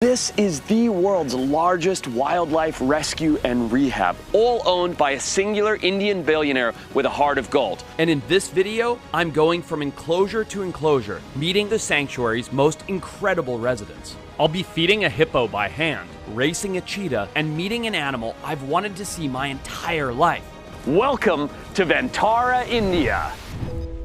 This is the world's largest wildlife rescue and rehab, all owned by a singular Indian billionaire with a heart of gold. And in this video, I'm going from enclosure to enclosure, meeting the sanctuary's most incredible residents. I'll be feeding a hippo by hand, racing a cheetah, and meeting an animal I've wanted to see my entire life. Welcome to Ventara, India.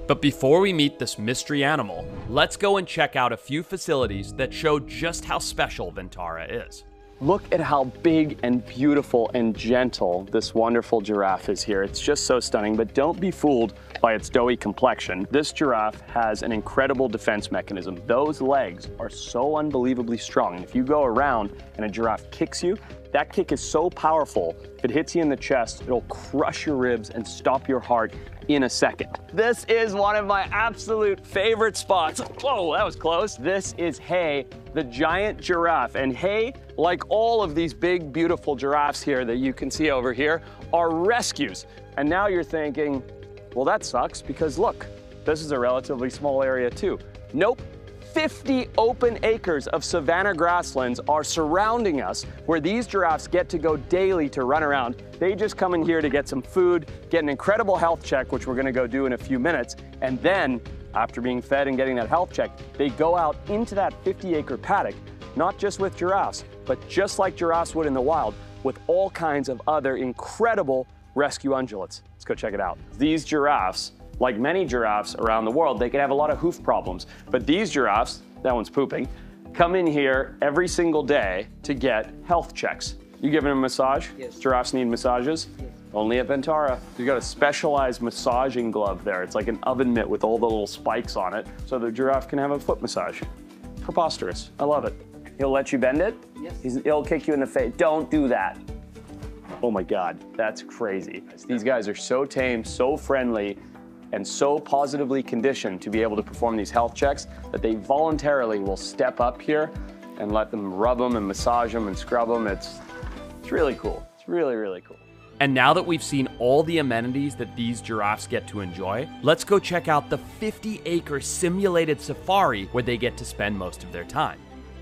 But before we meet this mystery animal, let's go and check out a few facilities that show just how special Ventara is. Look at how big and beautiful and gentle this wonderful giraffe is here. It's just so stunning, but don't be fooled by its doughy complexion. This giraffe has an incredible defense mechanism. Those legs are so unbelievably strong. And if you go around and a giraffe kicks you, that kick is so powerful, if it hits you in the chest, it'll crush your ribs and stop your heart in a second. This is one of my absolute favorite spots. Whoa, that was close. This is Hay, the giant giraffe. And Hay, like all of these big, beautiful giraffes here that you can see over here, are rescues. And now you're thinking, well, that sucks because look, this is a relatively small area too. Nope. 50 open acres of savanna grasslands are surrounding us where these giraffes get to go daily to run around. They just come in here to get some food, get an incredible health check, which we're gonna go do in a few minutes. And then, after being fed and getting that health check, they go out into that 50-acre paddock, not just with giraffes, but just like giraffes would in the wild, with all kinds of other incredible rescue ungulates. Let's go check it out. These giraffes, like many giraffes around the world, they can have a lot of hoof problems. But these giraffes, that one's pooping, come in here every single day to get health checks. You giving them a massage? Yes. Giraffes need massages? Yes. Only at Ventara. You got a specialized massaging glove there. It's like an oven mitt with all the little spikes on it, so the giraffe can have a foot massage. Preposterous. I love it. He'll let you bend it? Yes. He'll kick you in the face. Don't do that. Oh my God, that's crazy. These guys are so tame, so friendly, and so positively conditioned to be able to perform these health checks that they voluntarily will step up here and let them rub them and massage them and scrub them. It's really cool. It's really, really cool. And now that we've seen all the amenities that these giraffes get to enjoy, let's go check out the 50-acre simulated safari where they get to spend most of their time.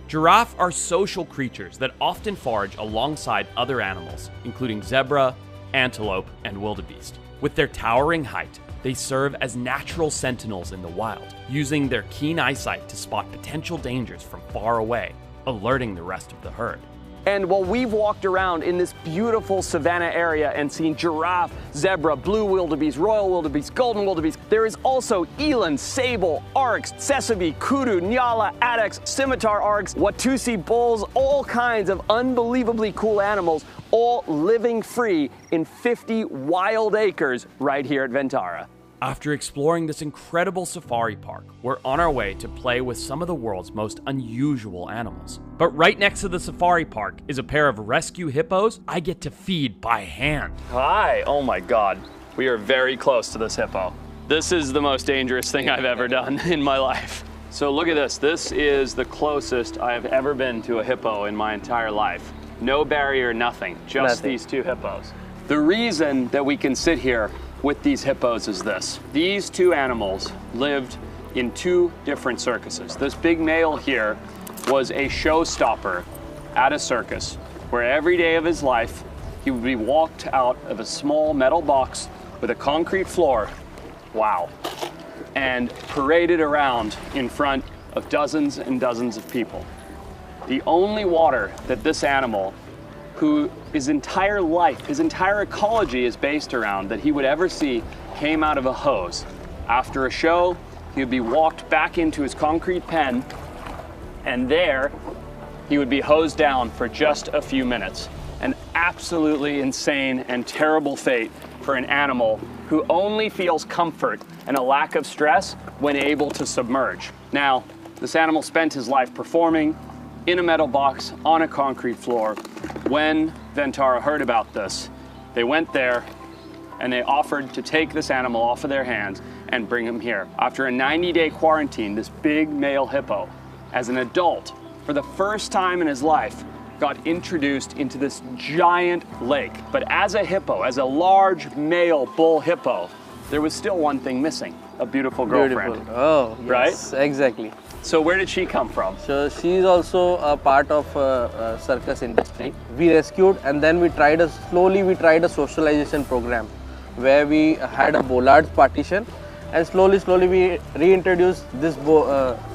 Giraffes are social creatures that often forage alongside other animals, including zebra, antelope, and wildebeest. With their towering height, they serve as natural sentinels in the wild, using their keen eyesight to spot potential dangers from far away, alerting the rest of the herd. And while we've walked around in this beautiful savanna area and seen giraffe, zebra, blue wildebeest, royal wildebeest, golden wildebeest, there is also eland, sable, oryx, tsessebe, kudu, nyala, addax, scimitar oryx, watusi bulls, all kinds of unbelievably cool animals, all living free in 50 wild acres right here at Ventara. After exploring this incredible safari park, we're on our way to play with some of the world's most unusual animals. But right next to the safari park is a pair of rescue hippos I get to feed by hand. Hi, oh my God. We are very close to this hippo. This is the most dangerous thing I've ever done in my life. So look at this. This is the closest I have ever been to a hippo in my entire life. No barrier, nothing, just these two hippos. The reason that we can sit here with these hippos is this. These two animals lived in two different circuses. This big male here was a showstopper at a circus where every day of his life he would be walked out of a small metal box with a concrete floor, wow, and paraded around in front of dozens and dozens of people. The only water that this animal, who his entire life, his entire ecology is based around, that he would ever see, came out of a hose. After a show, he would be walked back into his concrete pen, and there he would be hosed down for just a few minutes. An absolutely insane and terrible fate for an animal who only feels comfort and a lack of stress when able to submerge. Now, this animal spent his life performing in a metal box on a concrete floor. When Ventara heard about this, they went there and they offered to take this animal off of their hands and bring him here. After a 90-day quarantine, this big male hippo, as an adult, for the first time in his life, got introduced into this giant lake. But as a hippo, as a large male bull hippo, there was still one thing missing, a beautiful girlfriend. Beautiful. Oh, yes, Right? Exactly. So where did she come from? So she is also a part of circus industry. We rescued and then we tried a socialization program where we had a bollards partition and slowly we reintroduced this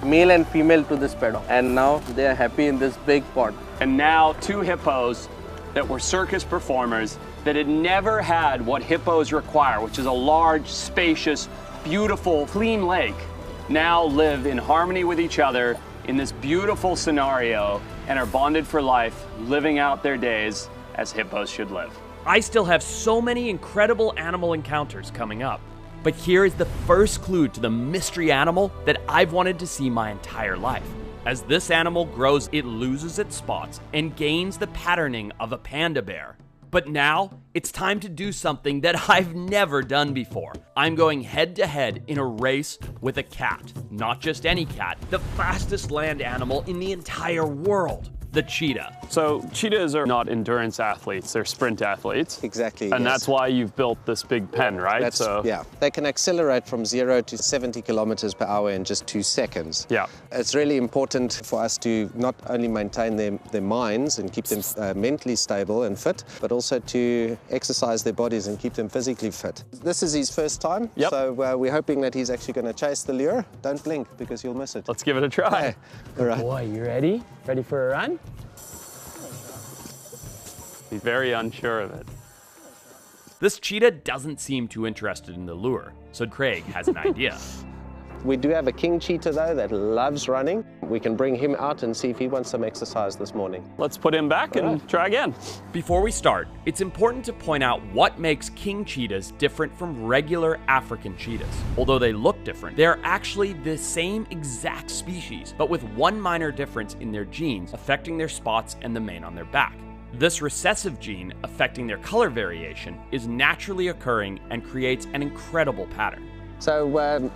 male and female to this paddock, and now they are happy in this big pond. And now 2 hippos that were circus performers that had never had what hippos require, which is a large, spacious, beautiful, clean lake, now live in harmony with each other in this beautiful scenario and are bonded for life, living out their days as hippos should live. I still have so many incredible animal encounters coming up. But here is the first clue to the mystery animal that I've wanted to see my entire life. As this animal grows, it loses its spots and gains the patterning of a panda bear. But now, it's time to do something that I've never done before. I'm going head to head in a race with a cat. Not just any cat, the fastest land animal in the entire world, the cheetah. So cheetahs are not endurance athletes, they're sprint athletes. Exactly. And yes. that's why you've built this big pen, right? Yeah, they can accelerate from 0 to 70 kilometers per hour in just 2 seconds. Yeah. It's really important for us to not only maintain their minds and keep them mentally stable and fit, but also to exercise their bodies and keep them physically fit. This is his first time, Yep. so we're hoping that he's actually going to chase the lure. Don't blink because you'll miss it. Let's give it a try. Okay. All right. Boy, you ready? Ready for a run? He's very unsure of it. This cheetah doesn't seem too interested in the lure, so Craig has an idea. We do have a king cheetah though that loves running. We can bring him out and see if he wants some exercise this morning. Let's put him back and try again. Before we start, it's important to point out what makes king cheetahs different from regular African cheetahs. Although they look different, they are actually the same exact species, but with one minor difference in their genes affecting their spots and the mane on their back. This recessive gene affecting their color variation is naturally occurring and creates an incredible pattern. So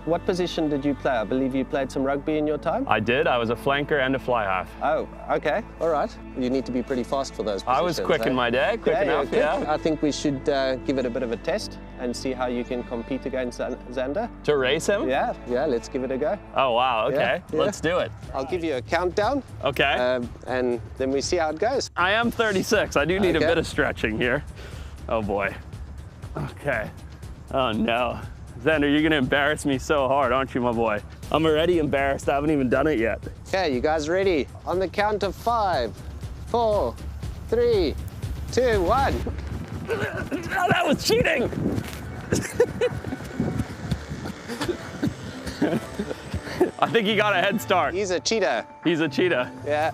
what position did you play? I believe you played some rugby in your time? I did. I was a flanker and a fly half. Oh, okay. All right. You need to be pretty fast for those positions. I was quick in my day, quick enough, you're good. yeah. I think we should give it a bit of a test and see how you can compete against Xander. To race him? Yeah, let's give it a go. Oh, wow, okay. Yeah. Let's do it. I'll give you a countdown. Okay. And then we see how it goes. I am 36. I do need a Okay. bit of stretching here. Oh, boy. Okay. Oh, no. Xander, you're going to embarrass me so hard, aren't you, my boy? I'm already embarrassed. I haven't even done it yet. Okay, you guys ready? On the count of 5, 4, 3, 2, 1. Oh, that was cheating! I think he got a head start. He's a cheetah. He's a cheetah. Yeah.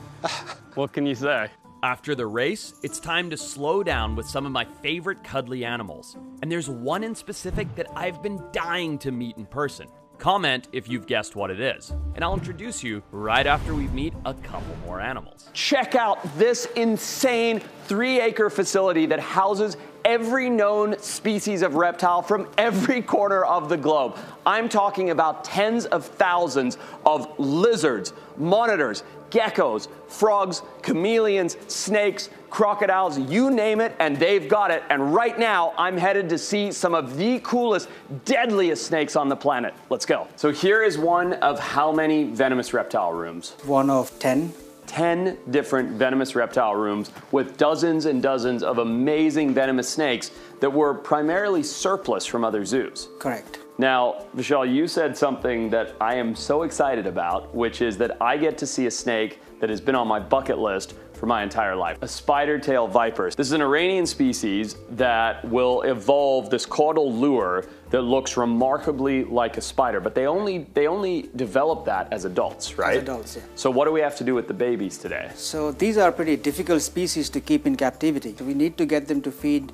What can you say? After the race, it's time to slow down with some of my favorite cuddly animals. And there's one in specific that I've been dying to meet in person. Comment if you've guessed what it is, and I'll introduce you right after we meet a couple more animals. Check out this insane 3-acre facility that houses every known species of reptile from every corner of the globe. I'm talking about tens of thousands of lizards, monitors, geckos, frogs, chameleons, snakes, crocodiles, you name it, and they've got it. And right now, I'm headed to see some of the coolest, deadliest snakes on the planet. Let's go. So here is one of how many venomous reptile rooms? One of 10. 10 different venomous reptile rooms with dozens and dozens of amazing venomous snakes that were primarily surplus from other zoos. Correct. Now, Vishal, you said something that I am so excited about, which is that I get to see a snake that has been on my bucket list for my entire life. A spider-tail viper. This is an Iranian species that will evolve this caudal lure that looks remarkably like a spider, but they only develop that as adults, right? As adults, yeah. So what do we have to do with the babies today? So these are pretty difficult species to keep in captivity. So we need to get them to feed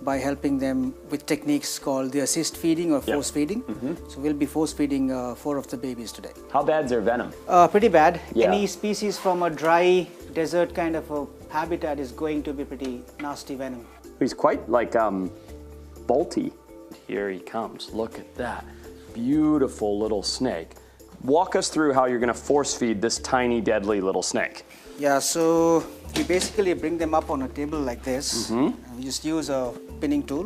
by helping them with techniques called the assist feeding or force feeding. So we'll be force feeding 4 of the babies today. How bad's their venom? Pretty bad. Yeah. Any species from a dry desert kind of a habitat is going to be pretty nasty venom. He's quite like bolty. Here he comes. Look at that. Beautiful little snake. Walk us through how you're going to force feed this tiny, deadly little snake. Yeah, so we basically bring them up on a table like this. And we just use a pinning tool,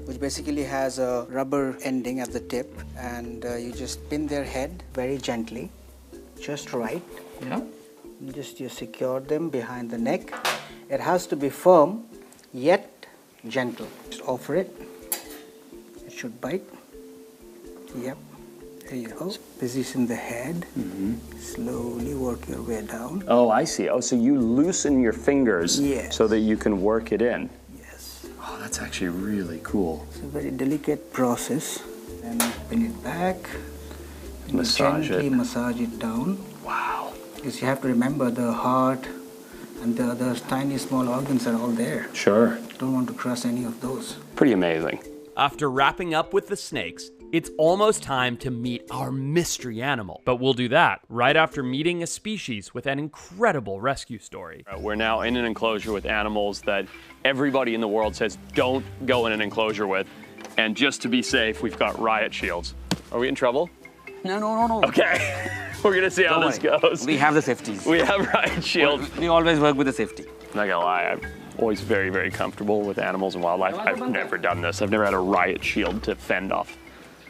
which basically has a rubber ending at the tip, and you just pin their head very gently, just right. Yeah. You secure them behind the neck. It has to be firm, yet gentle. Just offer it. It should bite. Yep. There you go. Position the head. Slowly work your way down. Oh, I see. Oh, so you loosen your fingers Yes. so that you can work it in. Yes. Oh, that's actually really cool. It's a very delicate process. And pin it back. And Massage gently it. massage it down. Wow. Because you have to remember the heart and the other tiny small organs are all there. Sure. Don't want to crush any of those. Pretty amazing. After wrapping up with the snakes, it's almost time to meet our mystery animal. But we'll do that right after meeting a species with an incredible rescue story. We're now in an enclosure with animals that everybody in the world says don't go in an enclosure with. And just to be safe, we've got riot shields. Are we in trouble? No. Okay. We're gonna see how this goes. We have the safeties. We have riot shields. We always work with the safety. I'm not gonna lie, I'm always very, very comfortable with animals and wildlife. I've never done this. I've never had a riot shield to fend off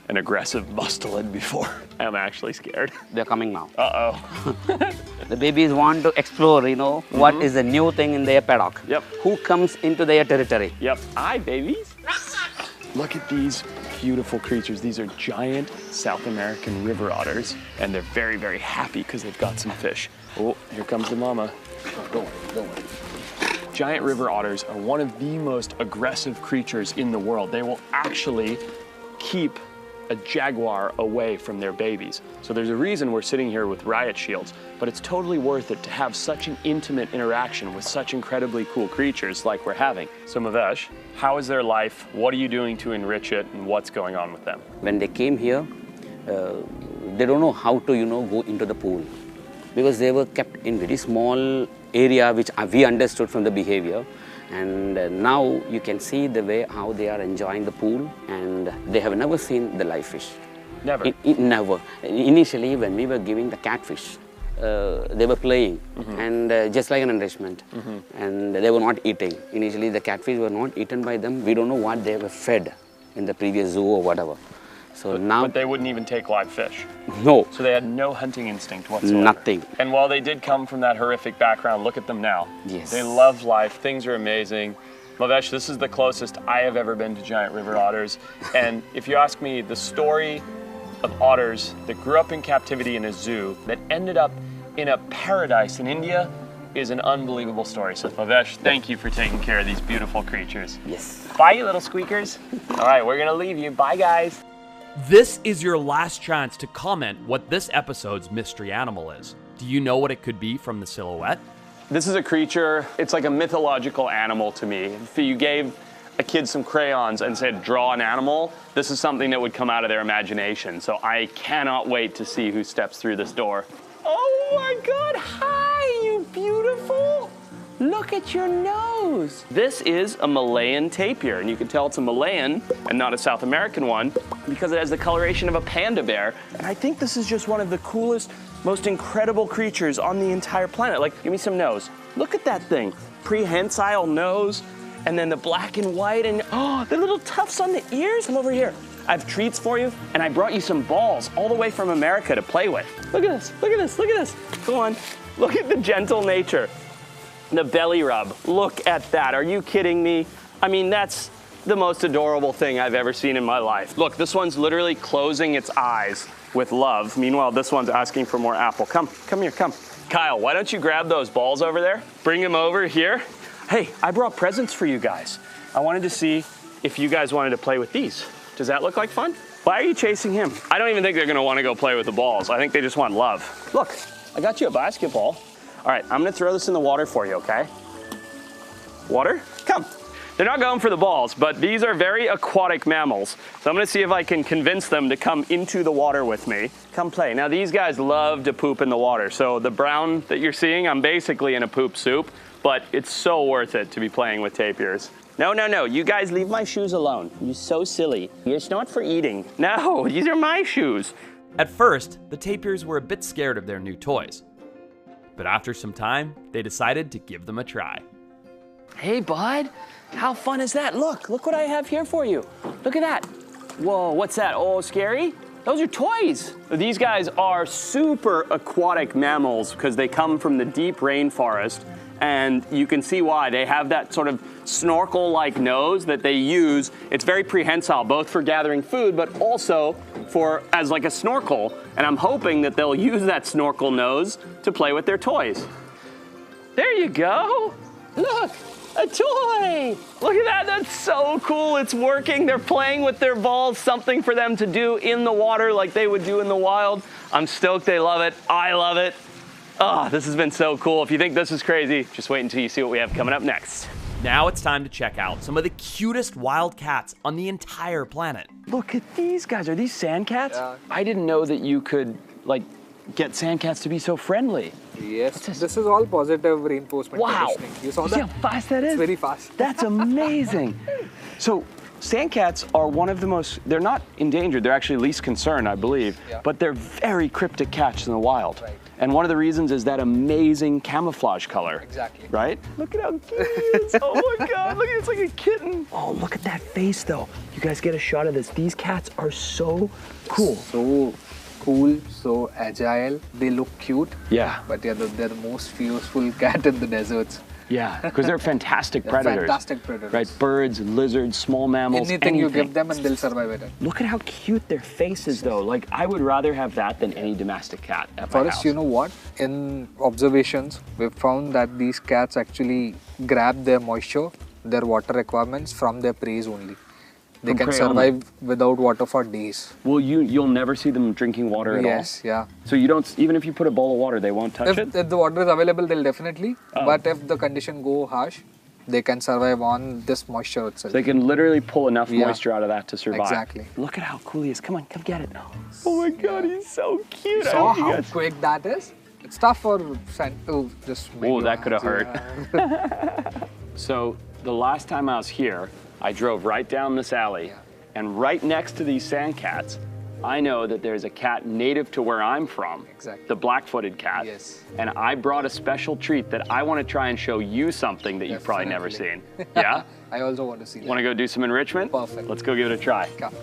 an aggressive mustelid before. I'm actually scared. They're coming now. Uh-oh. The babies want to explore, what is the new thing in their paddock. Yep. Who comes into their territory. Yep. Hi, babies. Look at these beautiful creatures. These are giant South American river otters, and they're very, very happy because they've got some fish. Oh, here comes the mama. Don't worry. Giant river otters are one of the most aggressive creatures in the world. They will actually keep a jaguar away from their babies. So there's a reason we're sitting here with riot shields, but it's totally worth it to have such an intimate interaction with such incredibly cool creatures like we're having. So Mavesh, how is their life? What are you doing to enrich it, and what's going on with them? When they came here, they don't know how to, go into the pool. Because they were kept in very small area, which we understood from the behavior. And now you can see the way how they are enjoying the pool, and they have never seen the live fish. Never? Never. Initially, when we were giving the catfish, they were playing, and just like an enrichment, and they were not eating. Initially, the catfish were not eaten by them. We don't know what they were fed in the previous zoo or whatever. So now, But they wouldn't even take live fish. no, So they had no hunting instinct whatsoever. nothing. And while they did come from that horrific background, look at them now. Yes. They love life. Things are amazing. Mavesh, this is the closest I have ever been to giant river otters. And if you ask me, the story of otters that grew up in captivity in a zoo that ended up in a paradise in India is an unbelievable story. So Mavesh, thank you for taking care of these beautiful creatures. Yes. Bye, you little squeakers. All right, we're gonna leave you. Bye, guys. This is your last chance to comment what this episode's mystery animal is. Do you know what it could be from the silhouette? This is a creature, it's like a mythological animal to me. If you gave a kid some crayons and said, draw an animal, this is something that would come out of their imagination. So I cannot wait to see who steps through this door. Oh my God, hi, you beautiful. Look at your nose. This is a Malayan tapir, and you can tell it's a Malayan and not a South American one because it has the coloration of a panda bear. And I think this is just one of the coolest, most incredible creatures on the entire planet. Like, give me some nose. Look at that thing. Prehensile nose, and then the black and white, and oh, the little tufts on the ears. Come over here. I have treats for you, and I brought you some balls all the way from America to play with. Look at this, look at this, look at this. Go on, look at the gentle nature. The belly rub, look at that. Are you kidding me? I mean, that's the most adorable thing I've ever seen in my life. Look, this one's literally closing its eyes with love. Meanwhile, this one's asking for more apple. Come here, come. Kyle, why don't you grab those balls over there? Bring them over here. Hey, I brought presents for you guys. I wanted to see if you guys wanted to play with these. Does that look like fun? Why are you chasing him? I don't even think they're gonna wanna go play with the balls. I think they just want love. Look, I got you a basketball. All right, I'm gonna throw this in the water for you, okay? Water? Come. They're not going for the balls, but these are very aquatic mammals. So I'm gonna see if I can convince them to come into the water with me. Come play. Now these guys love to poop in the water. So the brown that you're seeing, I'm basically in a poop soup, but it's so worth it to be playing with tapirs. No, no, no, you guys leave my shoes alone. You're so silly. It's not for eating. No, these are my shoes. At first, the tapirs were a bit scared of their new toys. but after some time, they decided to give them a try. Hey, bud, how fun is that? Look what I have here for you. Look at that. Whoa, what's that? Oh, scary? Those are toys. These guys are super aquatic mammals because they come from the deep rainforest, and you can see why. They have that sort of snorkel-like nose that they use. It's very prehensile, both for gathering food, but also as like a snorkel. And I'm hoping that they'll use that snorkel nose to play with their toys. There you go. Look, a toy. Look at that, that's so cool. It's working. They're playing with their balls, something for them to do in the water like they would do in the wild. I'm stoked they love it. I love it. Oh, this has been so cool. If you think this is crazy, just wait until you see what we have coming up next. Now it's time to check out some of the cutest wild cats on the entire planet. Look at these guys. Are these sand cats? Yeah. I didn't know that you could, like, get sand cats to be so friendly. Yes, this is all positive reinforcement conditioning. You saw See that? how fast that is? It's very fast. That's amazing. So, sand cats are one of the most, they're not endangered, they're actually least concerned, I believe, Yeah. but they're very cryptic cats in the wild. Right. And one of the reasons is that amazing camouflage color. Exactly. Right? Look at how cute it is. Oh my God, look at it, it's like a kitten. Oh, look at that face though. You guys get a shot of this. These cats are so cool. So cool, so agile. They look cute. Yeah. But yeah, they're the most fearful cat in the deserts. Yeah, because they're fantastic They're predators. fantastic predators. Right, birds, lizards, small mammals, Anything you give them and they'll survive with it. Look at how cute their face is though. Like, I would rather have that than any domestic cat at my Forrest, house. you know what? In observations, we've found that these cats actually grab their moisture, their water requirements from their prey only. They From can prey survive only. without water for days. Well, you'll never see them drinking water at all? Yes, yeah. So you don't, even if you put a bowl of water, they won't touch it? If the water is available, they'll definitely. Oh. But if the condition go harsh, they can survive on this moisture itself. They can literally pull enough Yeah. moisture out of that to survive. Exactly. Look at how cool he is. Come on, come get it. Oh my God, he's so cute. I Saw hope you how guys- quick that is? It's tough for sand to just make Oh, your that could have hands, hurt. yeah. So the last time I was here, I drove right down this alley, and right next to these sand cats, I know that there's a cat native to where I'm from, Exactly. the black-footed cat. Yes. And I brought a special treat that I want to try and show you something that you've probably never seen. Yeah? I also want to see Want to go do some enrichment? Perfect. Let's go give it a try. Come.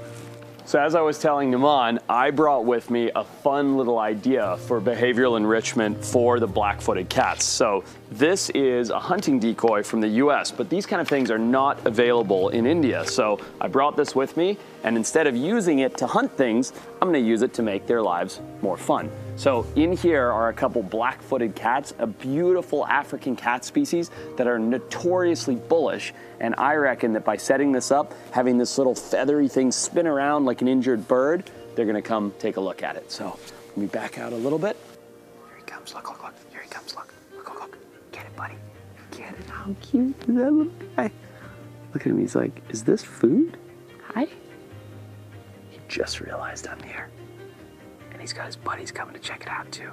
So as I was telling Naman, I brought with me a fun little idea for behavioral enrichment for the black-footed cats. So this is a hunting decoy from the US, but these kind of things are not available in India. So I brought this with me, and instead of using it to hunt things, I'm gonna use it to make their lives more fun. So in here are a couple black-footed cats, a beautiful African cat species that are notoriously bullish. And I reckon that by setting this up, having this little feathery thing spin around like an injured bird, they're gonna come take a look at it. So let me back out a little bit. Here he comes, look, look, look. Here he comes, look, look, look, look. Get it, buddy, get it. How cute is that little guy? Look at him, he's like, is this food? Hi. He just realized I'm here. And he's got his buddies coming to check it out too.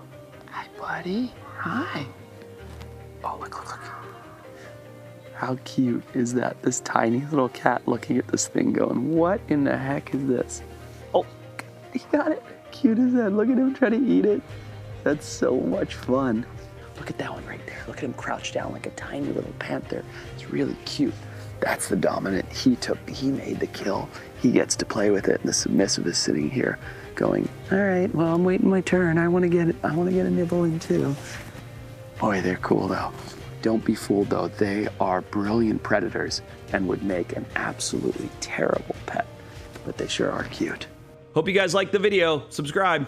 Hi, buddy, hi. Oh, look, look, look. How cute is that? This tiny little cat looking at this thing going, what in the heck is this? Oh, he got it. Cute as that. Look at him trying to eat it. That's so much fun. Look at that one right there. Look at him crouched down like a tiny little panther. It's really cute. That's the dominant. He made the kill. He gets to play with it. And the submissive is sitting here going, all right, well, I'm waiting my turn. I want to get a nibble in too. Boy, they're cool though. Don't be fooled though, they are brilliant predators and would make an absolutely terrible pet, but they sure are cute. Hope you guys liked the video. Subscribe.